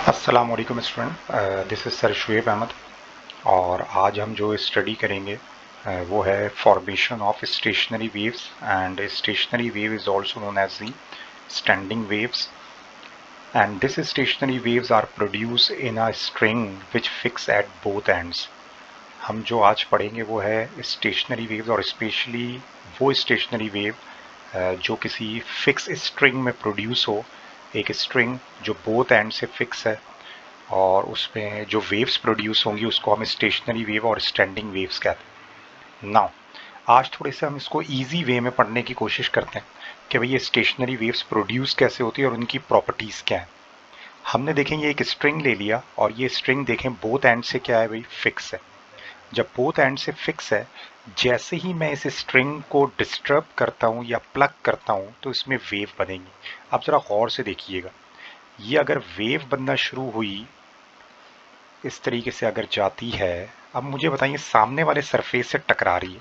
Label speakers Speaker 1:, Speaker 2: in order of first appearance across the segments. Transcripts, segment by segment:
Speaker 1: अस्सलाम वालेकुम student, this is sir Shoaib Ahmed. और आज हम जो स्टडी करेंगे वो है formation of stationary waves. And stationary wave is also known as the standing waves, and this stationary waves are produce in a string which fix at both ends. हम जो आज पढ़ेंगे वो है स्टेशनरी वेव्स, और स्पेशली वो stationary wave जो किसी फिक्स स्ट्रिंग में प्रोड्यूस हो, एक स्ट्रिंग जो बोथ एंड से फिक्स है, और उसमें जो वेव्स प्रोड्यूस होंगी उसको हम स्टेशनरी वेव और स्टैंडिंग वेव्स कहते हैं। नाउ आज थोड़े से हम इसको इजी वे में पढ़ने की कोशिश करते हैं कि भाई ये स्टेशनरी वेव्स प्रोड्यूस कैसे होती है और उनकी प्रॉपर्टीज़ क्या है। हमने देखें ये एक स्ट्रिंग ले लिया, और ये स्ट्रिंग देखें बोथ एंड से क्या है भाई, फिक्स है। जब बोथ एंड से फिक्स है, जैसे ही मैं इस स्ट्रिंग को डिस्टर्ब करता हूँ या प्लग करता हूँ तो इसमें वेव बनेंगी। अब ज़रा गौर से देखिएगा, ये अगर वेव बनना शुरू हुई इस तरीके से अगर जाती है, अब मुझे बताइए सामने वाले सरफेस से टकरा रही है।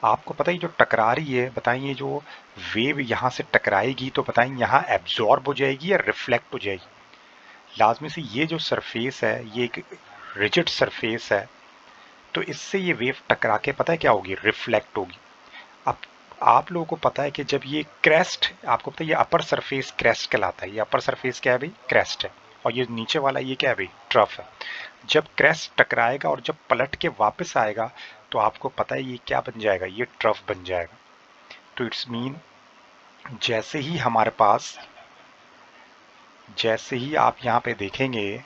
Speaker 1: आपको पता ही जो टकरा रही है, बताइए जो वेव यहाँ से टकराएगी तो बताइए यहाँ एब्जॉर्ब हो जाएगी या रिफ्लेक्ट हो जाएगी। लाजमी से ये जो सरफेस है ये एक रिजिड सरफेस है, तो इससे ये वेव टकरा के पता है क्या होगी, रिफ्लेक्ट होगी। अब आप लोगों को पता है कि जब ये क्रेस्ट, आपको पता है ये अपर सरफेस क्रेस्ट कहलाता है। ये अपर सरफेस क्या है भाई, क्रेस्ट है, और ये नीचे वाला ये क्या है भाई, ट्रफ है। जब क्रेस्ट टकराएगा और जब पलट के वापस आएगा तो आपको पता है ये क्या बन जाएगा, ये ट्रफ बन जाएगा। तो इट्स मीन जैसे ही हमारे पास, जैसे ही आप यहाँ पे देखेंगे,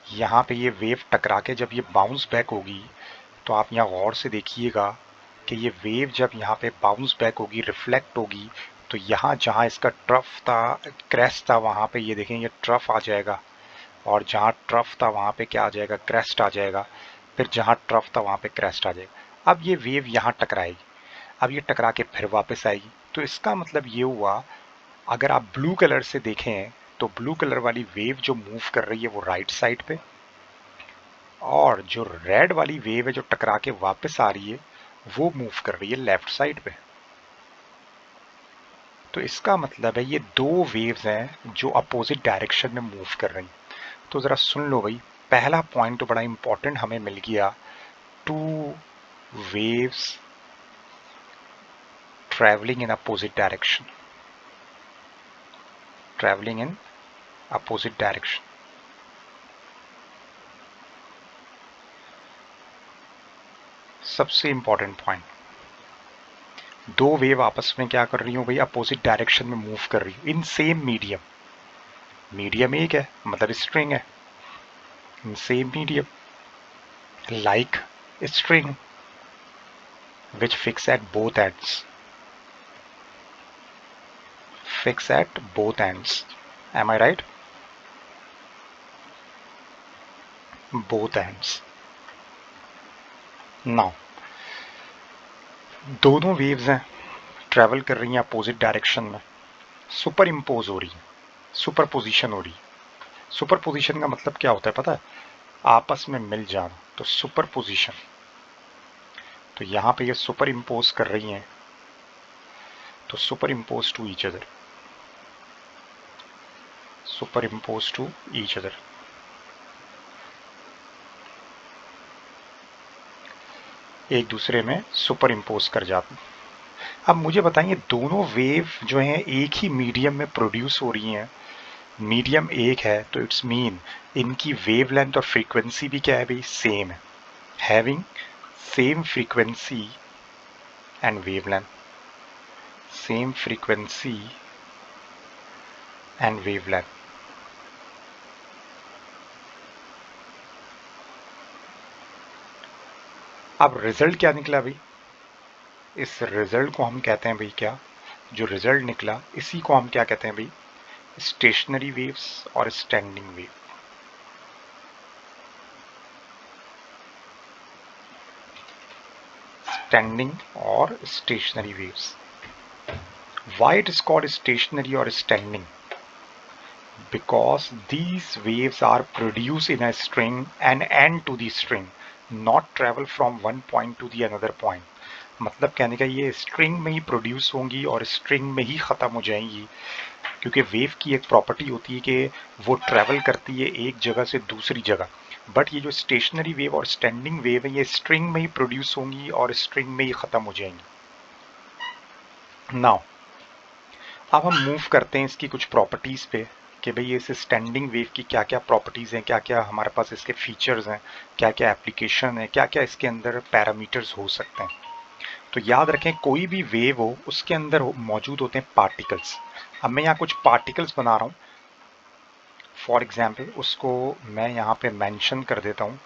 Speaker 1: यहाँ पे ये वेव टकरा के जब ये बाउंस बैक होगी, तो आप यहाँ गौर से देखिएगा कि ये वेव जब यहाँ पे बाउंस बैक होगी, रिफ्लेक्ट होगी, तो यहाँ जहाँ इसका ट्रफ था, क्रेस्ट था, वहाँ पे ये देखें ये ट्रफ आ जाएगा, और जहाँ ट्रफ था वहाँ पे क्या आ जाएगा, क्रेस्ट आ जाएगा। फिर जहाँ ट्रफ था वहाँ पे क्रेस्ट आ जाएगा। अब ये वेव यहाँ टकराएगी, अब ये टकरा के फिर वापस आएगी। तो इसका मतलब ये हुआ, अगर आप ब्लू कलर से देखें तो ब्लू कलर वाली वेव जो मूव कर रही है वो राइट साइड पे, और जो रेड वाली वेव है जो टकरा के वापस आ रही है वो मूव कर रही है लेफ्ट साइड पे। तो इसका मतलब है ये दो वेव्स हैं जो अपोजिट डायरेक्शन में मूव कर रही हैं। तो ज़रा सुन लो भाई, पहला पॉइंट तो बड़ा इंपॉर्टेंट हमें मिल गया, two waves travelling in opposite direction, travelling in opposite direction. सबसे इंपॉर्टेंट पॉइंट, दो वेव आपस में क्या कर रही हो भाई, अपोजिट डायरेक्शन में मूव कर रही हो इन सेम मीडियम। मीडियम एक है मतलब स्ट्रिंग है, in same medium, like a string which fix at both ends, fix at both ends, am I right, both ends। now दोनों वेव्स हैं, ट्रैवल कर रही हैं अपोजिट डायरेक्शन में, सुपर इम्पोज हो रही है, सुपर पोजिशन हो रही है। सुपर पोजिशन का मतलब क्या होता है पता है, आपस में मिल जाना, तो सुपर पोजिशन। तो यहाँ पे ये सुपर इम्पोज कर रही हैं, तो superimpose to each other, superimpose to each other. एक दूसरे में सुपर इम्पोज कर जाते हैं। अब मुझे बताइए दोनों वेव जो हैं एक ही मीडियम में प्रोड्यूस हो रही हैं, मीडियम एक है, तो इट्स मीन इनकी वेव लेंथ और फ्रीक्वेंसी भी क्या है भाई, सेम है, having same frequency and wave length, same frequency and wave length. अब रिजल्ट क्या निकला भाई, इस रिजल्ट को हम कहते हैं भाई क्या, जो रिजल्ट निकला इसी को हम क्या कहते हैं भाई, स्टेशनरी वेव्स और स्टैंडिंग वेव। स्टैंडिंग और stationery waves. Why it is called stationary or standing? Because these waves are produced in a string and end to the string, not travel from one point to the another point. मतलब कहने का ये string में ही produce होंगी और string में ही ख़त्म हो जाएंगी, क्योंकि वेव की एक प्रॉपर्टी होती है कि वो ट्रैवल करती है एक जगह से दूसरी जगह। बट ये जो स्टेशनरी वेव और स्टैंडिंग वेव है ये स्ट्रिंग में ही प्रोड्यूस होंगी और स्ट्रिंग में ही ख़त्म हो जाएंगी। नाउ अब हम मूव करते हैं इसकी कुछ प्रॉपर्टीज़ पे कि भाई इस स्टैंडिंग वेव की क्या क्या प्रॉपर्टीज़ हैं, क्या क्या हमारे पास इसके फीचर्स हैं, क्या क्या एप्लीकेशन है, क्या क्या इसके अंदर पैरामीटर्स हो सकते हैं। तो याद रखें कोई भी वेव हो उसके अंदर मौजूद होते हैं पार्टिकल्स। अब मैं यहाँ कुछ पार्टिकल्स बना रहा हूँ, फॉर एग्जाम्पल उसको मैं यहाँ पे मेंशन कर देता हूँ।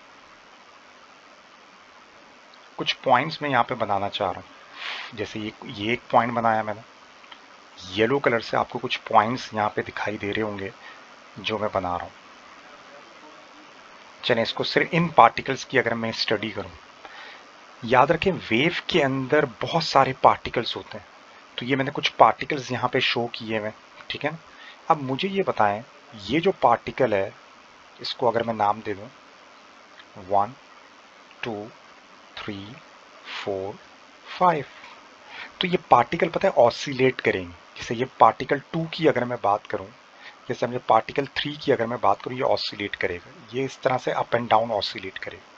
Speaker 1: कुछ पॉइंट्स मैं यहाँ पे बनाना चाह रहा हूँ, जैसे ये एक पॉइंट बनाया मैंने, येलो कलर से आपको कुछ पॉइंट्स यहाँ पे दिखाई दे रहे होंगे जो मैं बना रहा हूँ। चलें इसको सिर्फ इन पार्टिकल्स की अगर मैं स्टडी करूँ, याद रखें वेव के अंदर बहुत सारे पार्टिकल्स होते हैं। तो ये मैंने कुछ पार्टिकल्स यहाँ पे शो किए हुए, ठीक है। अब मुझे ये बताएं, ये जो पार्टिकल है इसको अगर मैं नाम दे दूँ 1 2 3 4 5, तो ये पार्टिकल पता है ऑसिलेट करेंगे। जैसे ये पार्टिकल 2 की अगर मैं बात करूं, जैसे समझे पार्टिकल 3 की अगर मैं बात करूं, ये ऑसिलेट करेगा, ये इस तरह से अप एंड डाउन ऑसिलेट करेगा।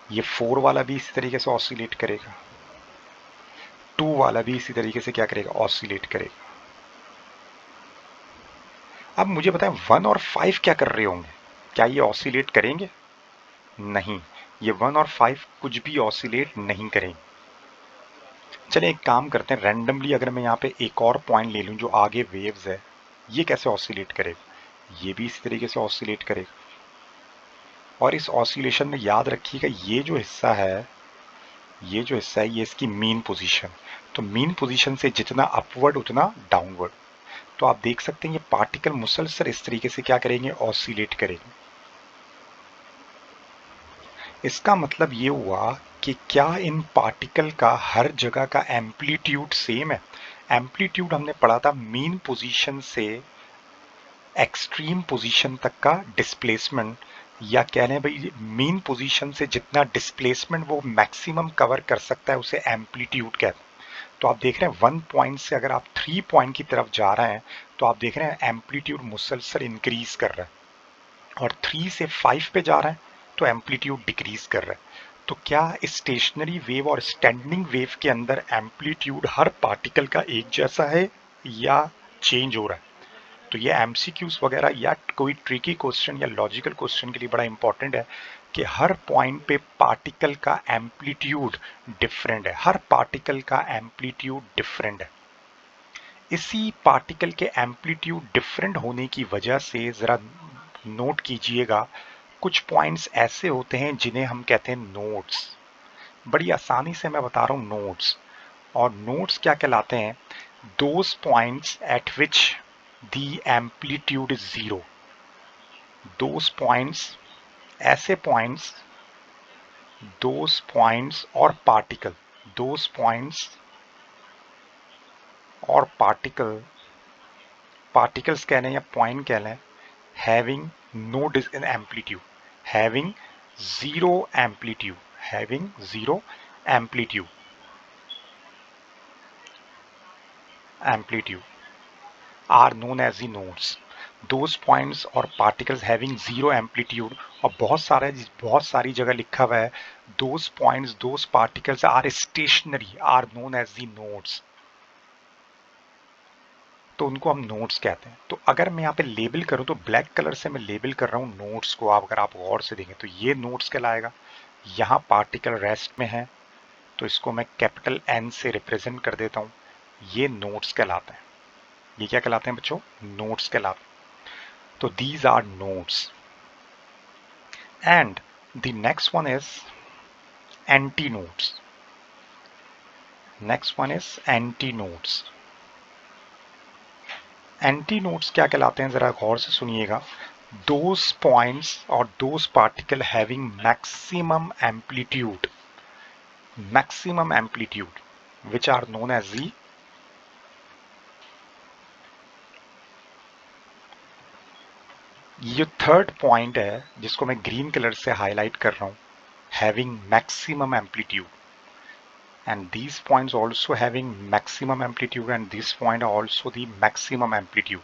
Speaker 1: ये 4 वाला भी इसी तरीके से ऑसिलेट करेगा, 2 वाला भी इसी तरीके से क्या करेगा, ऑसिलेट करेगा। अब मुझे बताएं 1 और 5 क्या कर रहे होंगे, क्या ये ऑसिलेट करेंगे? नहीं, ये 1 और 5 कुछ भी ऑसिलेट नहीं करेंगे। चलिए एक काम करते हैं, रैंडमली अगर मैं यहाँ पे एक और पॉइंट ले लूँ जो आगे वेव्स है, ये कैसे ऑसिलेट करेगा? ये भी इसी तरीके से ऑसिलेट करेगा। और इस ऑसिलेशन में याद रखिएगा ये जो हिस्सा है, ये जो हिस्सा है ये इसकी मीन पोजीशन। तो मीन पोजीशन से जितना अपवर्ड उतना डाउनवर्ड। तो आप देख सकते हैं ये पार्टिकल मुसलसल इस तरीके से क्या करेंगे, ऑसिलेट करेंगे। इसका मतलब ये हुआ कि क्या इन पार्टिकल का हर जगह का एम्पलीट्यूड सेम है? एम्पलीट्यूड हमने पढ़ा था मीन पोजीशन से एक्सट्रीम पोजीशन तक का डिस्प्लेसमेंट, या कह लें भाई मीन पोजीशन से जितना डिस्प्लेसमेंट वो मैक्सिमम कवर कर सकता है उसे एम्पलीट्यूड कहते हैं। तो आप देख रहे हैं 1 पॉइंट से अगर आप 3 पॉइंट की तरफ जा रहे हैं तो आप देख रहे हैं एम्पलीट्यूड मुसलसल इंक्रीज कर रहा है, और 3 से 5 पे जा रहे हैं तो एम्पलीट्यूड डिक्रीज कर रहा है। तो क्या स्टेशनरी वेव और स्टैंडिंग वेव के अंदर एम्पलीट्यूड हर पार्टिकल का एक जैसा है या चेंज हो रहा है? तो ये एमसीक्यूज वगैरह या कोई ट्रिकी क्वेश्चन या लॉजिकल क्वेश्चन के लिए बड़ा इंपॉर्टेंट है कि हर पॉइंट पे पार्टिकल का एम्पलीट्यूड डिफरेंट है, हर पार्टिकल का एम्पलीट्यूड डिफरेंट है। इसी पार्टिकल के एम्पलीट्यूड डिफरेंट होने की वजह से ज़रा नोट कीजिएगा, कुछ पॉइंट्स ऐसे होते हैं जिन्हें हम कहते हैं नोड्स। बड़ी आसानी से मैं बता रहा हूँ नोड्स। और नोड्स क्या कहलाते हैं? Those points at which the amplitude is zero. Those points, ऐसे पॉइंट्स, दोज पॉइंट्स और पार्टिकल, दोज पॉइंट्स और पार्टिकल, पार्टिकल्स कह लें या पॉइंट कह लें, having no amplitude, having zero amplitude, having zero amplitude, amplitude are known as the nodes. Those points और particles having zero amplitude, और बहुत सारी जगह लिखा हुआ है those points, those particles are stationary, are known as the nodes. तो उनको हम नोड्स कहते हैं। तो अगर मैं यहाँ पे लेबल करूँ तो ब्लैक कलर से मैं लेबल कर रहा हूँ नोड्स को। आप अगर आप गौर से देखें तो ये नोड्स कहलाएगा। यहाँ पार्टिकल रेस्ट में है तो इसको मैं कैपिटल N से रिप्रेजेंट कर देता हूँ, ये नोड्स कहलाते हैं। ये क्या कहलाते हैं बच्चों? नोड्स कहलाते हैं। तो these are nodes. And the next one is antinodes. Next one is antinodes. Antinodes क्या कहलाते हैं, जरा गौर से सुनिएगा। दोज पॉइंट्स और those particle having maximum amplitude, maximum amplitude which are known as the, ये जो थर्ड पॉइंट है जिसको मैं ग्रीन कलर से हाईलाइट कर रहा हूं, having maximum amplitude, and these points also having maximum amplitude, and this point are also the maximum amplitude,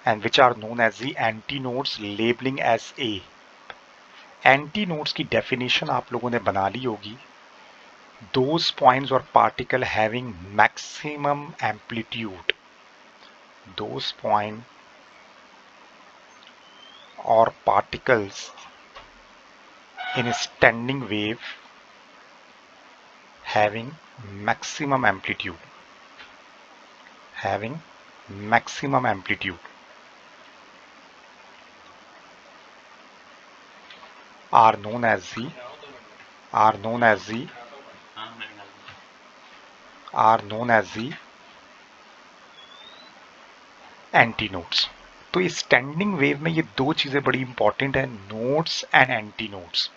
Speaker 1: and which are known as the antinodes, labeling as A. Antinodes की definition आप लोगों ने बना ली होगी, those points or particle having maximum amplitude, those point or particles in a standing wave having maximum amplitude, having maximum amplitude are known as the antinodes. तो इस standing wave में ये दो चीज़ें बड़ी इंपॉर्टेंट है, नोड्स एंड एंटीनोड्स।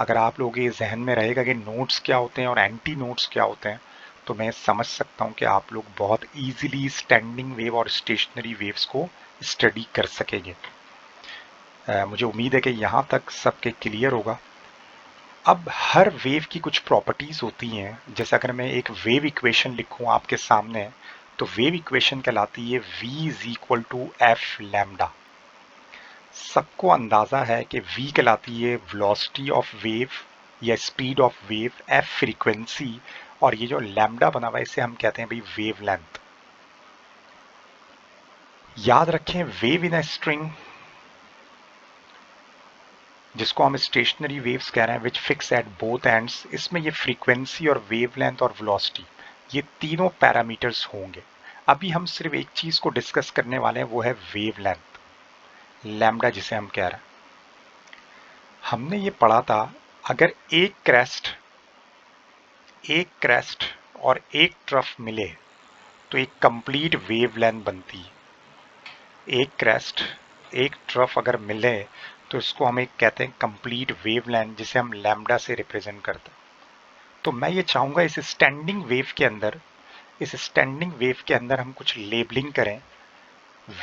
Speaker 1: अगर आप लोगों के जहन में रहेगा कि नोड्स क्या होते हैं और एंटीनोड्स क्या होते हैं, तो मैं समझ सकता हूँ कि आप लोग बहुत इजीली स्टैंडिंग वेव और स्टेशनरी वेव्स को स्टडी कर सकेंगे। मुझे उम्मीद है कि यहाँ तक सबके क्लियर होगा। अब हर वेव की कुछ प्रॉपर्टीज़ होती हैं, जैसे अगर मैं एक वेव इक्वेशन लिखूँ आपके सामने, तो वेव इक्वेशन कहलाती है v is equal to F lambda. सबको अंदाज़ा है कि v कहलाती है वेलोसिटी ऑफ वेव या speed of wave, f frequency, और ये जो लैम्डा बना हुआ है इसे हम कहते हैं भाई वेव लेंथ। याद रखें वेव इन ए स्ट्रिंग, जिसको हम स्टेशनरी वेव्स कह रहे हैं, विच फिक्स एट बोथ एंड्स, इसमें ये फ्रीक्वेंसी और वेव लेंथ और वेलोसिटी ये तीनों पैरामीटर्स होंगे। अभी हम सिर्फ एक चीज को डिस्कस करने वाले हैं, वो है वेव लेंथ, लैम्डा जिसे हम कह रहे हैं। हमने ये पढ़ा था, अगर एक क्रेस्ट और एक ट्रफ मिले तो एक कंप्लीट वेव लेंथ बनती है। एक क्रेस्ट एक ट्रफ अगर मिले तो इसको हम एक कहते हैं कंप्लीट वेव लेंथ, जिसे हम लैम्डा से रिप्रेजेंट करते हैं। तो मैं ये चाहूंगा इस स्टैंडिंग वेव के अंदर हम कुछ लेबलिंग करें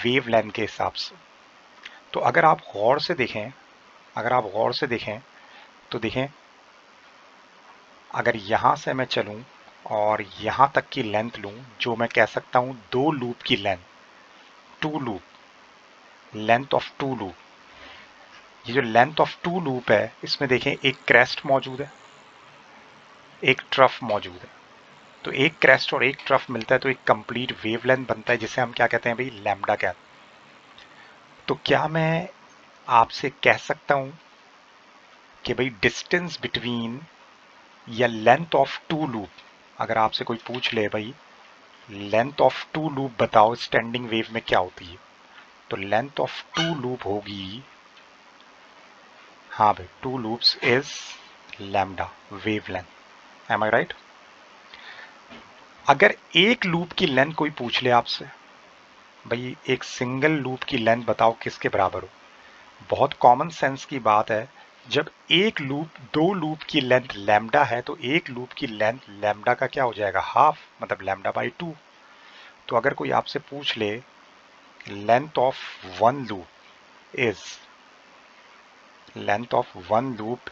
Speaker 1: वेव लेंथ के हिसाब से। तो अगर आप गौर से देखें तो देखें, अगर यहां से मैं चलूं और यहां तक की लेंथ लूं, जो मैं कह सकता हूं दो लूप की length, length of two loop. ये जो लेंथ ऑफ टू लूप है, इसमें देखें एक क्रेस्ट मौजूद है, एक ट्रफ मौजूद है। तो एक क्रेस्ट और एक ट्रफ मिलता है तो एक कंप्लीट वेव लेंथ बनता है, जिसे हम क्या कहते हैं भाई लैम्डा कहते हैं। तो क्या मैं आपसे कह सकता हूं कि भाई डिस्टेंस बिटवीन या लेंथ ऑफ टू लूप, अगर आपसे कोई पूछ ले भाई लेंथ ऑफ टू लूप बताओ स्टैंडिंग वेव में क्या होती है, तो लेंथ ऑफ टू लूप होगी, हाँ भाई, two loops is lambda wavelength. Am I right? अगर एक लूप की लेंथ कोई पूछ ले आपसे, भाई एक सिंगल लूप की लेंथ बताओ किसके बराबर हो, बहुत कॉमन सेंस की बात है, जब एक लूप दो लूप की लेंथ लैम्डा है तो एक लूप की लेंथ लैम्डा का क्या हो जाएगा, हाफ, मतलब लैम्डा बाई 2। तो अगर कोई आपसे पूछ ले length of one loop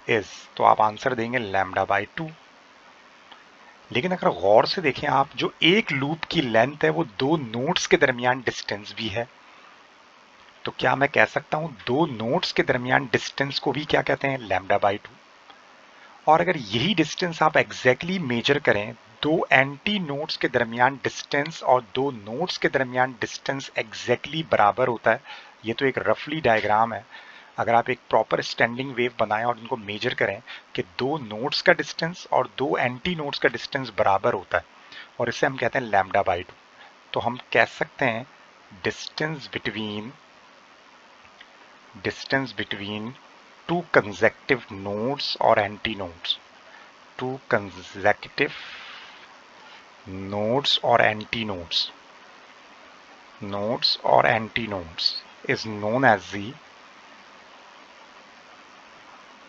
Speaker 1: is, तो आप आंसर देंगे लैम्डा बाई 2। लेकिन अगर गौर से देखें आप, जो एक लूप की लेंथ है वो दो नोड्स के दरमियान डिस्टेंस भी है। तो क्या मैं कह सकता हूं दो नोड्स के दरमियान डिस्टेंस को भी क्या कहते हैं, लैम्डा बाई 2। और अगर यही डिस्टेंस आप एग्जैक्टली मेजर करें, दो एंटी नोड्स के दरमियान डिस्टेंस और दो नोड्स के दरमियान डिस्टेंस एग्जैक्टली बराबर होता है। ये तो एक रफली डायग्राम है। अगर आप एक प्रॉपर स्टैंडिंग वेव बनाएं और उनको मेजर करें कि दो नोड्स का डिस्टेंस और दो एंटी नोड्स का डिस्टेंस बराबर होता है, और इसे हम कहते हैं लैम्डा बाई 2। तो हम कह सकते हैं distance between two consecutive nodes or antinodes, two consecutive nodes or antinodes is known as the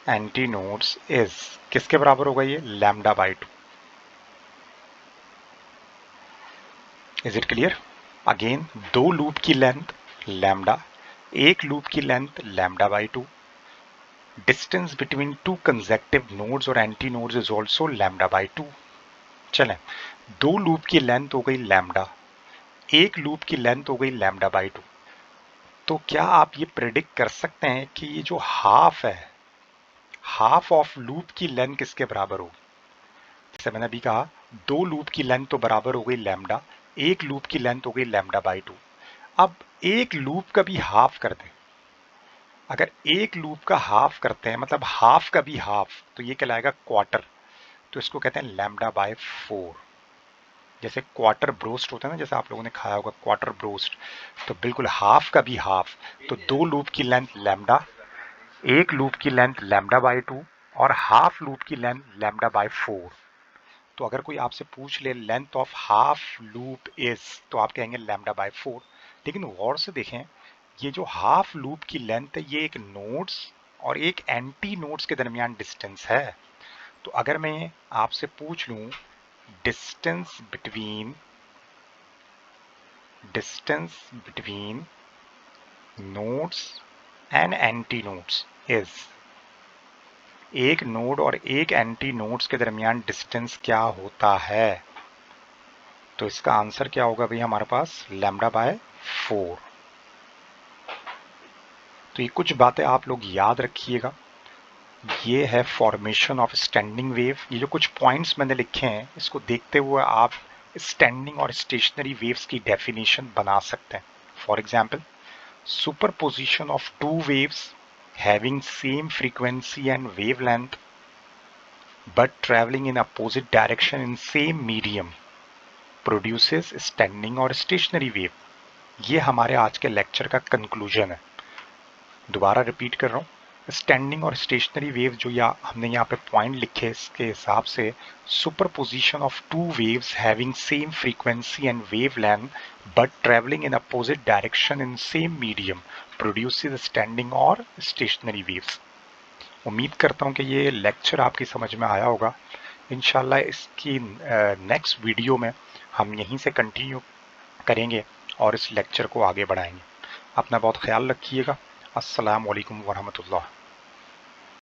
Speaker 1: antinodes is, किसके बराबर होगा ये, lambda by 2। Is it clear? Again दो लूप की लेंथ लैम्डा, एक लूप की length lambda by 2, distance between two consecutive nodes और anti nodes is also lambda by 2। चलें, दो लूप की लेंथ हो गई लैम्डा, एक लूप की लेंथ हो गई लैम्डा बाई 2। तो क्या आप ये प्रेडिक्ट कर सकते हैं कि ये जो हाफ है, हाफ ऑफ लूप की लेंथ किसके बराबर होगी? जैसे मैंने अभी कहा, दो लूप की लेंथ तो बराबर हो गई लैम्डा, एक लूप की लेंथ हो गई लैम्डा बाई 2। अब एक लूप का भी हाफ कर दें, अगर एक लूप का हाफ करते हैं मतलब हाफ का भी हाफ, तो ये कहलाएगा क्वार्टर। तो इसको कहते हैं लैम्डा बाय 4। जैसे क्वार्टर ब्रोस्ट होता है ना, जैसे आप लोगों ने खाया होगा क्वार्टर ब्रोस्ट, तो बिल्कुल हाफ का भी हाफ। तो दो लूप की लेंथ लैम्डा, एक लूप की लेंथ लैम्डा बाय 2 और हाफ लूप की लेंथ लैम्डा बाय 4। तो अगर कोई आपसे पूछ ले length of half loop is, तो आप कहेंगे लैम्डा बाय 4। लेकिन गौर से देखें, ये जो हाफ लूप की लेंथ है ये एक नोड्स और एक एंटी नोड्स के दरमियान डिस्टेंस है। तो अगर मैं आपसे पूछ लूं distance between nodes and anti nodes is, एक नोड और एक एंटी नोड्स के दरमियान डिस्टेंस क्या होता है? तो इसका आंसर क्या होगा भाई हमारे पास? Lambda by 4। तो ये कुछ बातें आप लोग याद रखिएगा। ये है फॉर्मेशन ऑफ स्टैंडिंग वेव। ये जो कुछ पॉइंट्स मैंने लिखे हैं, इसको देखते हुए आप स्टैंडिंग और स्टेशनरी वेव्स की डेफिनेशन बना सकते हैं। For example, superposition of two waves having same frequency and wavelength but traveling in opposite direction in same medium produces standing और stationary wave। ये हमारे आज के लेक्चर का कंक्लूजन है। दोबारा रिपीट कर रहा हूँ, स्टैंडिंग और स्टेशनरी वेव जो हमने यहाँ पे पॉइंट लिखे, इसके हिसाब से superposition of two waves having same frequency and wavelength but travelling in opposite direction in same medium produces standing और स्टेशनरी वेव्स। उम्मीद करता हूँ कि ये लेक्चर आपकी समझ में आया होगा। इंशाल्लाह इसकी नेक्स्ट वीडियो में हम यहीं से कंटिन्यू करेंगे और इस लेक्चर को आगे बढ़ाएंगे। अपना बहुत ख्याल रखिएगा। अस्सलाम वालेकुम वरहमतुल्लाह।